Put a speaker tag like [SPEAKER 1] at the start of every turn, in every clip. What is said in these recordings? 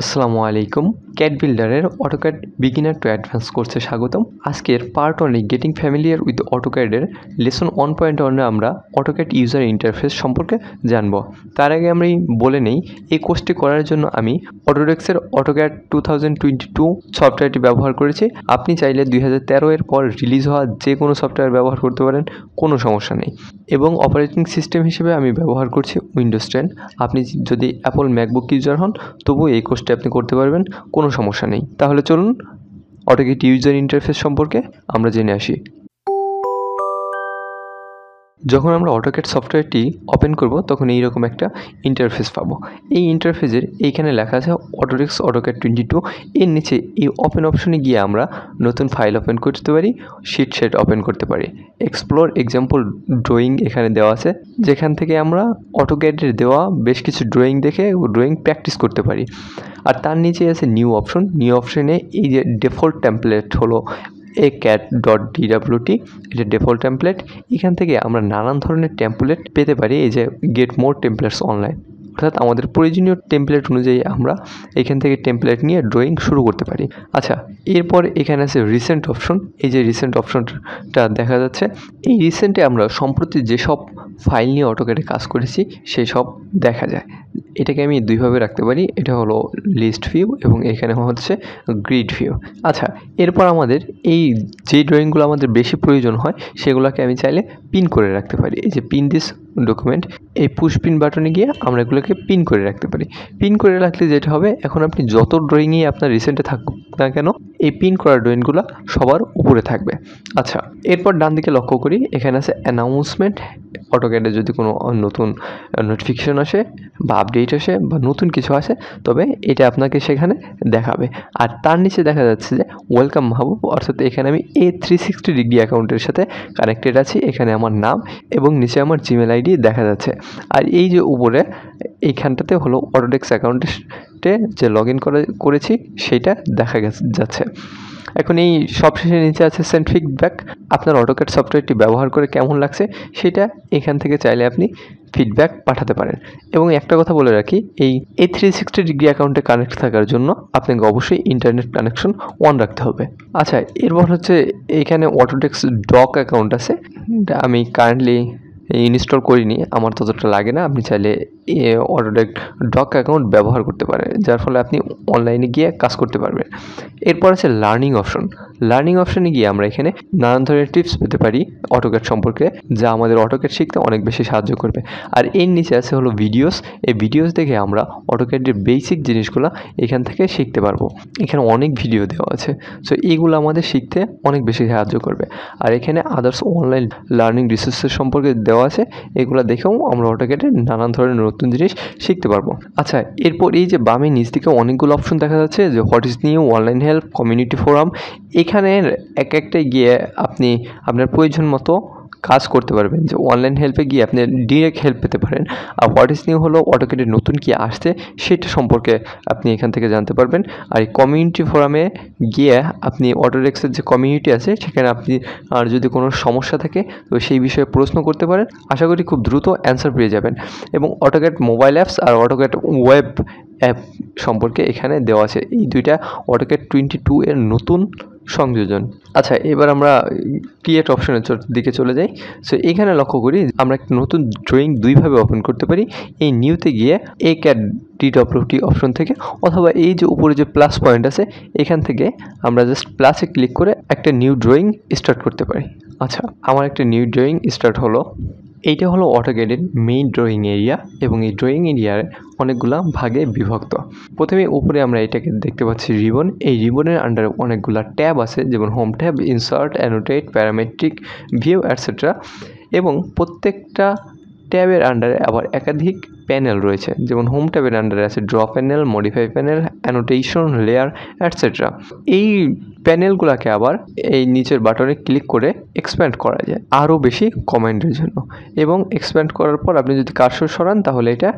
[SPEAKER 1] আসসালামু আলাইকুম। ক্যাড বিল্ডারের অটোক্যাড বিগিনার টু অ্যাডভান্স কোর্সে স্বাগতম। আজকের পার্ট 1 গেটিং ফ্যামিলিয়ার উইথ অটোক্যাডের লেসন 1.1 আমরা অটোক্যাড ইউজার ইন্টারফেস সম্পর্কে জানব। তার আগে আমি বলে নেই, এই কোর্সটি করার জন্য আমি অটোডেস্কের অটোক্যাড 2022 সফটওয়্যারটি ব্যবহার করেছি। আপনি চাইলে 2013 এর পর রিলিজ হওয়া যে কোনো সফটওয়্যার ব্যবহার করতে পারেন, কোনো সমস্যা নেই। এবং অপারেটিং সিস্টেম হিসেবে আমি ব্যবহার করছি উইন্ডোজ 10। আপনি যদি অ্যাপল ম্যাকবুক ইউজার হন তবুও এই কোর্সটি আপনি করতে পারবেন, কোনো সমস্যা নেই। তাহলে চলুন অটোক্যাড ইউজার ইন্টারফেস সম্পর্কে আমরা জেনে আসি। যখন আমরা অটোক্যাড সফটওয়্যারটি ওপেন করব তখন এইরকম একটা ইন্টারফেস পাবো। এই ইন্টারফেসের এইখানে লেখা আছে অটোডেস্ক অটোক্যাড 22। এর নিচে এই ওপেন অপশনে গিয়ে আমরা নতুন ফাইল ওপেন করতে পারি, শিট সেট ওপেন করতে পারি। এক্সপ্লোর এক্সাম্পল ড্রয়িং এখানে দেওয়া আছে, যেখান থেকে আমরা অটোক্যাডের দেওয়া বেশ কিছু ড্রয়িং দেখে ড্রয়িং প্র্যাকটিস করতে পারি। আর তার নিচে আছে নিউ অপশন। নিউ অপশনে এই যে ডিফল্ট টেমপ্লেট হলো AutoCAD.dwt, এটা ডিফল্ট টেমপ্লেট। এখান থেকে আমরা নানান ধরনের টেমপ্লেট পেতে পারি। এই যে গেট মোর টেমপ্লেটস অনলাইন, অর্থাৎ আমাদের প্রয়োজনীয় টেমপ্লেট অনুযায়ী আমরা এখান থেকে টেমপ্লেট নিয়ে ড্রয়িং শুরু করতে পারি। আচ্ছা, এরপর এখানে আছে রিসেন্ট অপশন। এই যে রিসেন্ট অপশনটা দেখা যাচ্ছে, এই রিসেন্টে আমরা সম্প্রতি যেসব ফাইল নিয়ে অটোক্যাডে কাজ করেছি সেই সব দেখা যায়। এটাকে আমি দুইভাবে রাখতে পারি, এটা হলো লিস্ট ভিউ এবং এখানে হচ্ছে গ্রিড ভিউ। আচ্ছা, এরপর আমাদের এই যে ড্রয়িংগুলো আমাদের বেশি প্রয়োজন হয় সেগুলোকে আমি চাইলে পিন করে রাখতে পারি। এই যে পিন দিস ডকুমেন্ট, এই পুশ পিন বাটনে গিয়ে আমরা এগুলোকে পিন করে রাখতে পারি। পিন করে রাখলে যেটা হবে, এখন আপনি যত ড্রয়িংই আপনার রিসেন্টে থাকুক না কেন, এই পিন করা ড্রয়িংগুলো সবার উপরে থাকবে। আচ্ছা, এরপর ডান দিকে লক্ষ্য করি, এখানে আছে অ্যানাউন্সমেন্ট। অটোক্যাডে যদি কোনো নতুন নোটিফিকেশন আসে বা আপডেট আসে বা নতুন কিছু আসে, তবে এটা আপনাকে সেখানে দেখাবে। আর তার নিচে দেখা যাচ্ছে যে ওয়েলকাম মাহবুব, অর্থাৎ এখানে আমি A360 ডিগ্রি অ্যাকাউন্টের সাথে কানেক্টেড আছি। এখানে আমার নাম এবং নিচে আমার জিমেল আইডি দেখা যাচ্ছে। আর এই যে উপরে এইখানটাতে হলো অটোডেস্ক অ্যাকাউন্টে যে লগ ইন করেছি সেটা দেখা যাচ্ছে। এখন এই সবশেষে নিচে আছে সেন্ড ফিডব্যাক। আপনার অটোক্যাড সফটওয়্যারটি ব্যবহার করে কেমন লাগছে সেটা এখান থেকে চাইলে আপনি ফিডব্যাক পাঠাতে পারেন। এবং একটা কথা বলে রাখি, এই A360 ডিগ্রি অ্যাকাউন্টে কানেক্ট থাকার জন্য আপনাকে অবশ্যই ইন্টারনেট কানেকশন অন রাখতে হবে। আচ্ছা, এরপর হচ্ছে এখানে অটোডেস্ক ডক অ্যাকাউন্ট আছে, আমি কারেন্টলি ইনস্টল করিনি, আমার ততটা লাগে না। আপনি চাইলে অটোডেস্ক ডক অ্যাকাউন্ট ব্যবহার করতে পারেন, যার ফলে আপনি অনলাইনে গিয়ে কাজ করতে পারবেন। এরপর আছে লার্নিং অপশন। লার্নিং অপশনে গিয়ে আমরা এখানে নানান ধরনের টিপস পেতে পারি অটোক্যাড সম্পর্কে, যা আমাদের অটোক্যাড শিখতে অনেক বেশি সাহায্য করবে। আর এর নিচে আছে হলো ভিডিওস। এই ভিডিওস দেখে আমরা অটোক্যাডের বেসিক জিনিসগুলো এখান থেকে শিখতে পারবো। এখানে অনেক ভিডিও দেওয়া আছে, সো এইগুলো আমাদের শিখতে অনেক বেশি সাহায্য করবে। আর এখানে আদার্স অনলাইন লার্নিং রিসোর্সের সম্পর্কে দেওয়া আছে, এগুলো দেখেও আমরা অটোক্যাডের নানান ধরনের নতুন জিনিস শিখতে পারবো। আচ্ছা, এরপর এই যে বামে নিচ দিকে অনেকগুলো অপশন দেখা যাচ্ছে, যে what is new, online help, community forum. এখানের এক একটাই গিয়ে আপনি আপনার প্রয়োজন মতো কাজ করতে পারবেন। যে অনলাইন হেল্পে গিয়ে আপনি ডিরেক্ট হেল্প পেতে পারেন। আর হোয়াট ইজ নিউ হলো অটোক্যাডে নতুন কি আসছে সেটা সম্পর্কে আপনি এখান থেকে জানতে পারবেন। আর এই কমিউনিটি ফোরামে গিয়ে আপনি অটোডেস্কের যে কমিউনিটি আছে সেখানে আপনি আর যদি কোনো সমস্যা থাকে তো সেই বিষয়ে প্রশ্ন করতে পারেন। আশা করি খুব দ্রুত অ্যান্সার পেয়ে যাবেন। এবং অটোক্যাড মোবাইল অ্যাপস আর অটোক্যাড ওয়েব অ্যাপ সম্পর্কে এখানে দেওয়া আছে। এই দুইটা অটোক্যাড 22 এর নতুন সংযোজন। আচ্ছা, এবার আমরা ক্রিয়েট অপশনের দিকে চলে যাই। সো এখানে লক্ষ্য করি আমরা একটা নতুন ড্রয়িং দুইভাবে ওপেন করতে পারি। এই নিউতে গিয়ে AutoCAD.dwt অপশন থেকে, অথবা এই যে উপরে যে প্লাস পয়েন্ট আছে এখান থেকে আমরা জাস্ট প্লাসে ক্লিক করে একটা নিউ ড্রয়িং স্টার্ট করতে পারি। আচ্ছা, আমার একটা নিউ ড্রয়িং স্টার্ট হলো। এইটা হলো অটোক্যাডের মেইন ড্রয়িং এরিয়া এবং এই ড্রয়িং এরিয়ার অনেকগুলা ভাগে বিভক্ত। প্রথমে উপরে আমরা এটাকে দেখতে পাচ্ছি রিবন। এই রিবনের আন্ডারে অনেকগুলা ট্যাব আছে, যেমন home tab, insert, annotate, parametric, view etcetera. এবং প্রত্যেকটা ট্যাবের আন্ডারে আবার একাধিক প্যানেল রয়েছে, যেমন হোম ট্যাবের আন্ডারে আছে draw panel, modify panel, annotation, layer etcetera. এই প্যানেলগুলোকে আবার এই নিচের বাটনে ক্লিক করে এক্সপ্যান্ড করা যায় আরও বেশি কমান্ডের জন্য। এবং এক্সপ্যান্ড করার পর আপনি যদি কার্সর সরান তাহলে এটা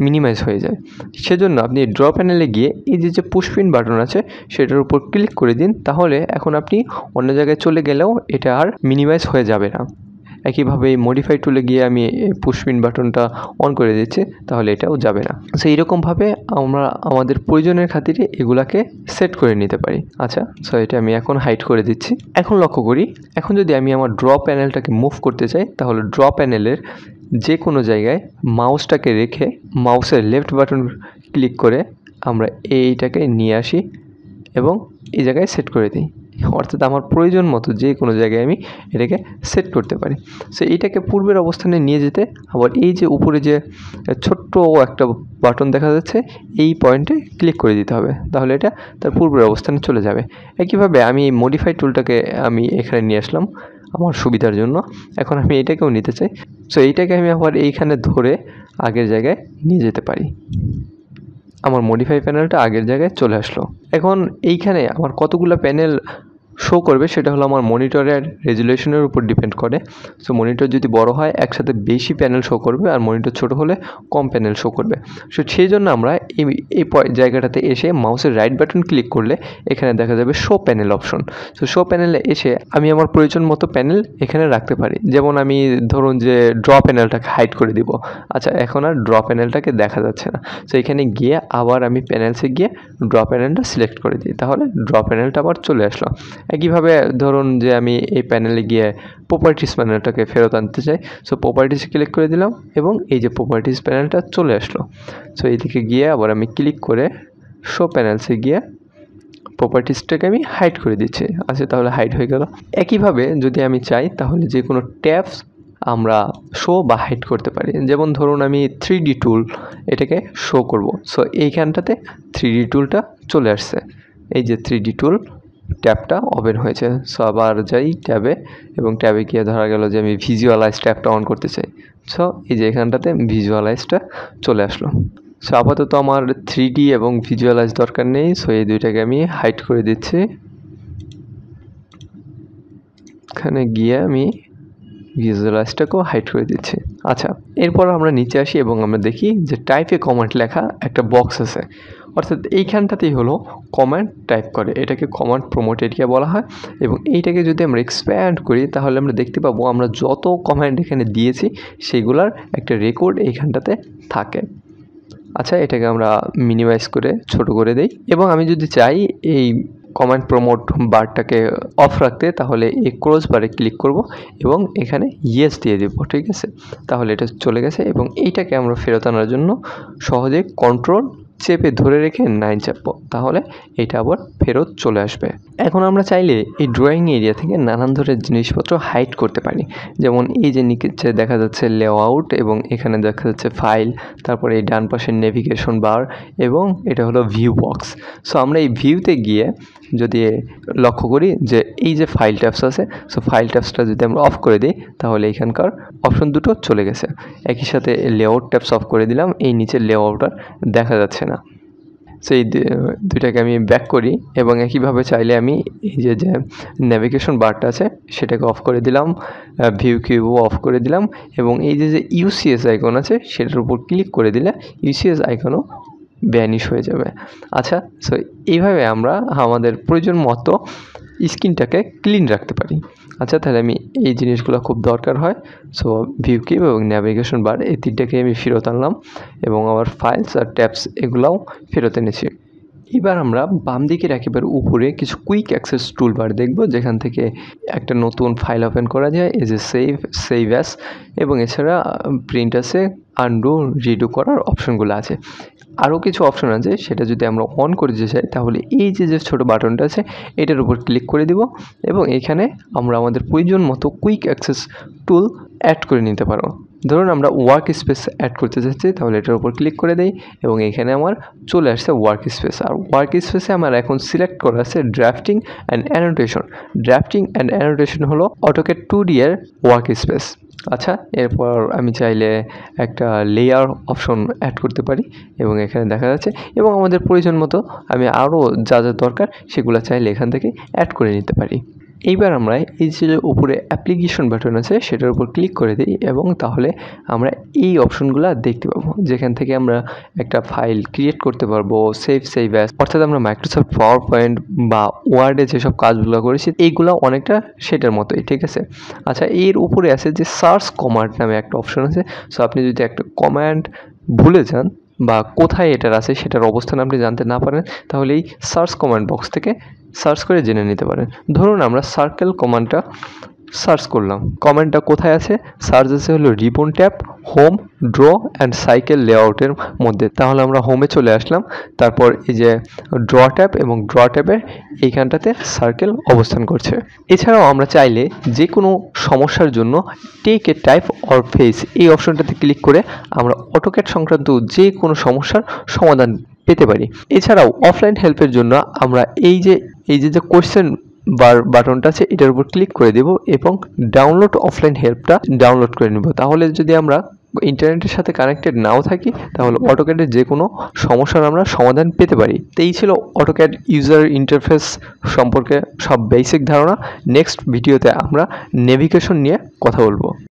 [SPEAKER 1] মিনিমাইজ হয়ে যায়। সেজন্য আপনি ড্র প্যানেলে গিয়ে এই যে পুশ পিন বাটন আছে সেটার উপর ক্লিক করে দিন, তাহলে এখন আপনি অন্য জায়গায় চলে গেলেও এটা আর মিনিমাইজ হয়ে যাবে না। একইভাবে এই মডিফাই টুলে গিয়ে আমি পুশ পিন বাটনটা অন করে দিচ্ছি, তাহলে এটাও যাবে না। সো এইরকমভাবে আমরা আমাদের প্রয়োজনের খাতিরে এগুলাকে সেট করে নিতে পারি। আচ্ছা, সো এটা আমি এখন হাইড করে দিচ্ছি। এখন লক্ষ্য করি, এখন যদি আমি আমার ড্র প্যানেলটাকে মুভ করতে চাই, তাহলে ড্র প্যানেলের যে কোনো জায়গায় মাউসটাকে রেখে মাউসের লেফট বাটন ক্লিক করে আমরা এইটাকে নিয়ে আসি এবং এই জায়গায় সেট করে দিই। অর্থাৎ আমার প্রয়োজন মতো যে কোনো জায়গায় আমি এটাকে সেট করতে পারি। সো এইটাকে পূর্বের অবস্থানে নিয়ে যেতে আবার এই যে উপরে যে ছোট্ট একটা বাটন দেখা যাচ্ছে, এই পয়েন্টে ক্লিক করে দিতে হবে, তাহলে এটা তার পূর্বের অবস্থানে চলে যাবে। একইভাবে আমি এই মডিফাই টুলটাকে আমি এখানে নিয়ে আসলাম আমার সুবিধার জন্য। এখন আমি এটাকেও নিতে চাই। সো এইটাকে আমি আবার এইখানে ধরে আগের জায়গায় নিয়ে যেতে পারি। আমার মডিফাই প্যানেলটা আগের জায়গায় চলে আসলো। এখন এইখানে আমার কতগুলো প্যানেল শো করবে সেটা হলো আমার মনিটরের রেজুলেশনের উপর ডিপেন্ড করে। সো মনিটর যদি বড় হয় একসাথে বেশি প্যানেল শো করবে, আর মনিটর ছোট হলে কম প্যানেল শো করবে। সো সেই জন্য আমরা এই জায়গাটাতে এসে মাউসের রাইট বাটন ক্লিক করলে এখানে দেখা যাবে show panel option. So show প্যানেলে এসে আমি আমার প্রয়োজন মতো প্যানেল এখানে রাখতে পারি। যেমন আমি ধরুন যে ড্র প্যানেলটাকে হাইড করে দিব। আচ্ছা, এখন আর ড্র প্যানেলটাকে দেখা যাচ্ছে না। সো এখানে গিয়ে আবার আমি প্যানেলসে গিয়ে ড্র প্যানেলটা সিলেক্ট করে দিই, তাহলে ড্র প্যানেলটা আবার চলে আসলো। একইভাবে ধরুন যে আমি এই প্যানেলে গিয়ে প্রপার্টিস প্যানেলটাকে ফেরত আনতে চাই। সো প্রপার্টিসে ক্লিক করে দিলাম এবং এই যে প্রপার্টিস প্যানেলটা চলে আসলো। সো এইদিকে গিয়ে আবার আমি ক্লিক করে শো প্যানেলসে গিয়ে প্রপার্টিসটাকে আমি হাইড করে দিচ্ছি। আচ্ছা, তাহলে হাইড হয়ে গেল। একইভাবে যদি আমি চাই তাহলে যে কোনো ট্যাবস আমরা শো বা হাইড করতে পারি। যেমন ধরুন আমি 3D টুল এটাকে শো করব। সো এইখানটাতে 3D টুলটা চলে আসছে। এই যে 3D টুল ট্যাবটা ওপেন হয়েছে। সো আবার যাই ট্যাবে এবং ট্যাবে গিয়ে ধরা গেল যে আমি ভিজুয়ালাইজ ট্যাবটা অন করতে চাই। সো এই যে এখানটাতে ভিজুয়ালাইজটা চলে আসলো। সো আপাতত আমার 3D এবং ভিজুয়ালাইজ দরকার নেই। সো এই দুইটাকে আমি হাইড করে দিচ্ছি। এখানে গিয়ে আমি ভিজুয়ালাইজটাকেও হাইড করে দিচ্ছি। আচ্ছা, এরপর আমরা নিচে আসি এবং আমরা দেখি যে টাইপে কমান্ড লেখা একটা বক্স আছে। অর্থাৎ এইখানটাতেই হলো কমান্ড টাইপ করে, এটাকে কমান্ড প্রমোট এরিয়া বলা হয়। এবং এইটাকে যদি আমরা এক্সপ্যান্ড করি তাহলে আমরা দেখতে পাবো আমরা যত কমান্ড এখানে দিয়েছি সেগুলোর একটা রেকর্ড এইখানটাতে থাকে। আচ্ছা, এটাকে আমরা মিনিমাইজ করে ছোট করে দেই এবং আমি যদি চাই এই কমান্ড প্রমোট বারটাকে অফ রাখতে, তাহলে এই ক্লোজ বারে ক্লিক করব এবং এখানে ইয়েস দিয়ে দেব। ঠিক আছে, তাহলে এটা চলে গেছে এবং এইটাকে আমরা ফেরত আনার জন্য সহজে কন্ট্রোল চেপে ধরে রেখে 9 চাপবো, তাহলে এটা আবার ফেরত চলে আসবে। এখন আমরা চাইলে এই ড্রয়িং এরিয়া থেকে নানান ধরনের জিনিসপত্র হাইড করতে পারি। যেমন এই যে নিচে দেখা যাচ্ছে লেআউট এবং এখানে দেখা যাচ্ছে ফাইল, তারপরে এই ডান পাশের নেভিগেশন বার এবং এটা হলো ভিউ বক্স। সো আমরা এই ভিউতে গিয়ে যদি লক্ষ্য করি যে এই যে ফাইল ট্যাবস আছে, সো ফাইল ট্যাবসটা যদি আমরা অফ করে দিই তাহলে এখানকার অপশন দুটো চলে গেছে। একই সাথে লেআউট ট্যাবস অফ করে দিলাম, এই নিচের লেআউটটা দেখা যাচ্ছে না। সেই দুইটাকে আমি ব্যাক করি এবং একইভাবে চাইলে আমি এই যে নেভিগেশন বারটা আছে সেটাকে অফ করে দিলাম, ভিউ কিউবও অফ করে দিলাম এবং এই যে ইউসিএস আইকন আছে সেটার উপর ক্লিক করে দিলে ইউসিএস আইকনও ভ্যানিশ হয়ে যাবে। আচ্ছা, সো এইভাবে আমরা আমাদের প্রয়োজন মতো স্ক্রিনটাকে ক্লিন রাখতে পারি। আচ্ছা, তাহলে আমি এই জিনিসগুলো খুব দরকার হয়। সো ভিউ কিউব এবং ন্যাভিগেশন বার এই তিনটাকে আমি ফেরত আনলাম এবং আমার ফাইলস আর ট্যাবস এগুলাও ফেরত এনেছি। এবার আমরা বাম দিকের একেবারে উপরে কিছু কুইক অ্যাক্সেস টুলবার দেখব, যেখান থেকে একটা নতুন ফাইল ওপেন করা যায়। এই যে সেভ অ্যাস এবং এছাড়া প্রিন্ট আছে, আনডু, রিডু করার অপশনগুলো আছে। আরও কিছু অপশন আছে, সেটা যদি আমরা অন করে দিতে চাই তাহলে এই যে ছোটো বাটনটা আছে এটার উপর ক্লিক করে দিব এবং এখানে আমরা আমাদের প্রয়োজন মতো কুইক অ্যাক্সেস টুল অ্যাড করে নিতে পারো। ধরুন আমরা ওয়ার্ক স্পেস অ্যাড করতে চাচ্ছি, তাহলে এটার উপর ক্লিক করে দেই এবং এখানে আমার চলে আসছে ওয়ার্ক স্পেস। আর ওয়ার্ক স্পেসে আমার এখন সিলেক্ট করা আছে drafting and annotation. Drafting and annotation হলো AutoCAD 2D এর ওয়ার্ক স্পেস। আচ্ছা, এরপর আমি চাইলে একটা লেয়ার অপশন অ্যাড করতে পারি এবং এখানে দেখা যাচ্ছে এবং আমাদের প্রয়োজন মতো আমি আরও যা যা দরকার সেগুলো চাইলে এখান থেকে অ্যাড করে নিতে পারি। এইবার আমরা এই যে উপরে অ্যাপ্লিকেশন বাটন আছে সেটার উপর ক্লিক করে দিই এবং তাহলে আমরা এই অপশনগুলো দেখতে পাবো, যেখান থেকে আমরা একটা ফাইল ক্রিয়েট করতে পারবো, সেভ অ্যাজ, অর্থাৎ আমরা মাইক্রোসফট পাওয়ার পয়েন্ট বা ওয়ার্ডে যেসব কাজগুলো করেছি এইগুলো অনেকটা সেটার মতোই, ঠিক আছে। আচ্ছা, এর উপরে আছে যে সার্চ কমান্ড নামে একটা অপশন আছে। সো আপনি যদি একটা কমান্ড ভুলে যান বা কোথায় এটার আছে সেটার অবস্থান আপনি জানতে না পারেন, তাহলে এই সার্চ কমান্ড বক্স থেকে সার্চ করে জেনে নিতে পারেন। ধরুন আমরা সার্কেল কমান্ডটা সার্চ করলাম, কমান্ডটা কোথায় আছে? সার্চ আছে হলো ribbon tab, home, draw and cycle লেআউটের মধ্যে। তাহলে আমরা হোমে চলে আসলাম, তারপর এই যে ড্র ট্যাব এবং ড্র ট্যাবের এইখানটাতে সার্কেল অবস্থান করছে। এছাড়াও আমরা চাইলে যে কোনো সমস্যার জন্য take a type or face এই অপশনটাতে ক্লিক করে আমরা অটোক্যাড সংক্রান্ত যে কোনো সমস্যার সমাধান পেতে পারি। এছাড়াও অফলাইন হেল্পের জন্য আমরা এই যে কোয়েশ্চেন বাটনটা আছে এটার উপর ক্লিক করে দেব এবং ডাউনলোড অফলাইন হেল্পটা ডাউনলোড করে নেব। তাহলে যদি আমরা ইন্টারনেটের সাথে কানেক্টেড নাও থাকি তাহলে অটোক্যাডের যে কোনো সমস্যার আমরা সমাধান পেতে পারি। তো এই ছিল অটোক্যাড ইউজার ইন্টারফেস সম্পর্কে সব বেসিক ধারণা। নেক্সট ভিডিওতে আমরা নেভিগেশন নিয়ে কথা বলবো।